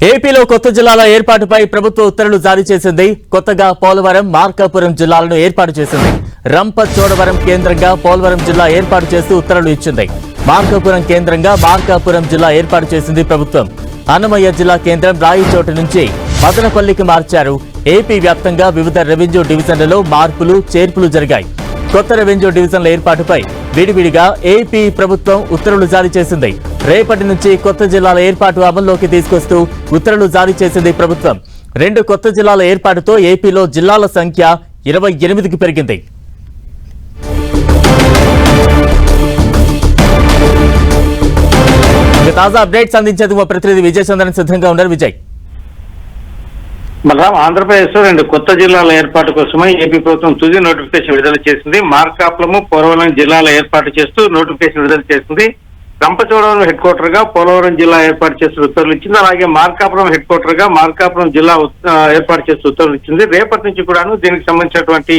ఏపీలో కొత్త జిల్లాల ఏర్పాటుపై ప్రభుత్వ ఉత్తర్వులు జారీ చేసింది. కొత్తగా పోలవరం, మార్కాపురం జిల్లాలను ఏర్పాటు చేసింది. రంపచోడవరం కేంద్రంగా పోలవరం జిల్లా ఏర్పాటు చేస్తూ ఉత్తర్వులు ఇచ్చింది. మార్కాపురం కేంద్రంగా మార్కాపురం జిల్లా ఏర్పాటు చేసింది ప్రభుత్వం. అన్నమయ్య జిల్లా కేంద్రం రాయిచోటు నుంచి మదనపల్లికి మార్చారు. ఏపీ వ్యాప్తంగా వివిధ రెవెన్యూ డివిజన్లలో మార్పులు, చేర్పులు జరిగాయి. కొత్త రెవెన్యూ డివిజన్ల ఏర్పాటుపై విడివిడిగా ఏపీ ప్రభుత్వం ఉత్తర్వులు జారీ చేసింది. రేపటి నుంచి కొత్త జిల్లాల ఏర్పాటు అమల్లోకి తీసుకొస్తూ ఉత్తర్వులు జారీ చేసింది ప్రభుత్వం. 2 కొత్త జిల్లాల ఏర్పాటుతో ఏపీలో జిల్లాల సంఖ్య 28కి పెరిగింది. తాజా అప్డేట్స్ అందించేందుకు మా ప్రతినిధి విజయ్ చంద్రన్ సిద్ధంగా ఉన్నారు. విజయ్, మళ్ళా ఆంధ్రప్రదేశ్ లో 2 కొత్త జిల్లాల ఏర్పాటు కోసమై ఏపీ ప్రభుత్వం తుది నోటిఫికేషన్ విడుదల చేసింది. మార్కాపురము, పోలవరం జిల్లాల ఏర్పాటు చేస్తూ నోటిఫికేషన్ విడుదల చేసింది. రంపచోడవరం హెడ్ క్వార్టర్ గా పోలవరం జిల్లా ఏర్పాటు చేస్తూ ఉత్తర్వులు ఇచ్చింది. అలాగే మార్కాపురం హెడ్ క్వార్టర్ గా మార్కాపురం జిల్లా ఏర్పాటు చేస్తూ ఉత్తర్వులు ఇచ్చింది. రేపటి నుంచి కూడాను దీనికి సంబంధించినటువంటి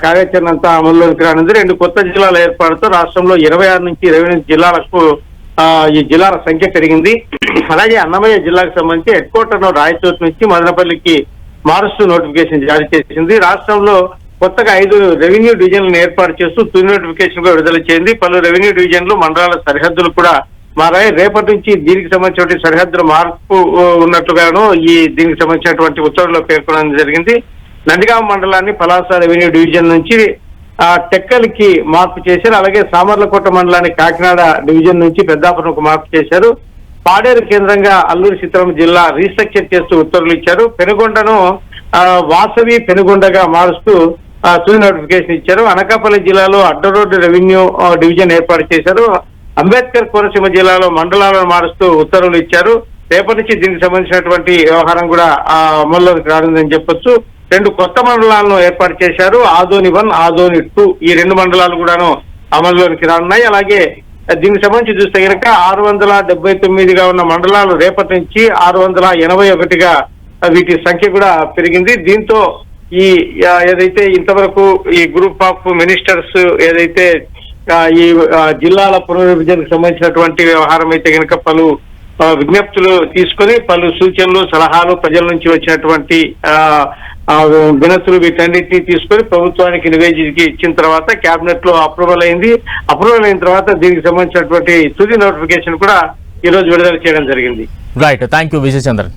కార్యాచరణ అంతా అమల్లోకి రానుంది. 2 కొత్త జిల్లాల ఏర్పాటుతో రాష్ట్రంలో 26 నుంచి 28 జిల్లాలకు ఈ జిల్లాల సంఖ్య పెరిగింది. అలాగే అన్నమయ్య జిల్లాకు సంబంధించి హెడ్ క్వార్టర్ లో రాయచోటు నుంచి మదనపల్లికి మారుస్తూ నోటిఫికేషన్ జారీ చేసింది. రాష్ట్రంలో కొత్తగా 5 రెవెన్యూ డివిజన్లను ఏర్పాటు చేస్తూ తుది నోటిఫికేషన్ కూడా విడుదల చేసింది. పలు రెవెన్యూ డివిజన్లు, మండలాల సరిహద్దులు కూడా మారాయి. రేపటి నుంచి దీనికి సంబంధించినటువంటి సరిహద్దుల మార్పు ఉన్నట్లుగాను దీనికి సంబంధించినటువంటి ఉత్తర్వుల్లో పేర్కొనడం జరిగింది. నందిగామ మండలాన్ని పలాస రెవెన్యూ డివిజన్ నుంచి టెక్కలికి మార్పు చేశారు. అలాగే సామర్లకోట మండలాన్ని కాకినాడ డివిజన్ నుంచి పెద్దాపురంకు మార్పు చేశారు. పాడేరు కేంద్రంగా అల్లూరి సీతారాం జిల్లా రీస్ట్రక్చర్ చేస్తూ ఉత్తర్వులు ఇచ్చారు. పెనుగొండను వాసవి పెనుగొండగా మారుస్తూ తుది నోటిఫికేషన్ ఇచ్చారు. అనకాపల్లి జిల్లాలో అడ్డరోడ్డు రెవెన్యూ డివిజన్ ఏర్పాటు చేశారు. అంబేద్కర్ కోనసీమ జిల్లాలో మండలాలను మారుస్తూ ఉత్తర్వులు ఇచ్చారు. రేపటి నుంచి దీనికి సంబంధించినటువంటి వ్యవహారం కూడా అమల్లోకి రానుందని చెప్పొచ్చు. 2 కొత్త మండలాలను ఏర్పాటు చేశారు. ఆదోని 1, ఆదోని 2 ఈ 2 మండలాలు కూడాను అమల్లోకి రానున్నాయి. అలాగే దీనికి సంబంధించి చూస్తే కనుక 679గా ఉన్న మండలాలు రేపటి నుంచి 681గా వీటి సంఖ్య కూడా పెరిగింది. దీంతో ఏదైతే ఇంతవరకు ఈ గ్రూప్ ఆఫ్ మినిస్టర్స్ ఏదైతే ఈ జిల్లాల పునర్విభజనకు సంబంధించినటువంటి వ్యవహారం అయితే కనుక పలు విజ్ఞప్తులు తీసుకొని పలు సూచనలు, సలహాలు ప్రజల నుంచి వచ్చినటువంటి వినతులు వీటన్నిటినీ తీసుకొని ప్రభుత్వానికి నివేదిక ఇచ్చిన తర్వాత కేబినెట్ లో అప్రూవల్ అయింది. అప్రూవల్ అయిన తర్వాత దీనికి సంబంధించినటువంటి తుది నోటిఫికేషన్ కూడా ఈ రోజు విడుదల చేయడం జరిగింది. Right, thank you Vijay Chandran.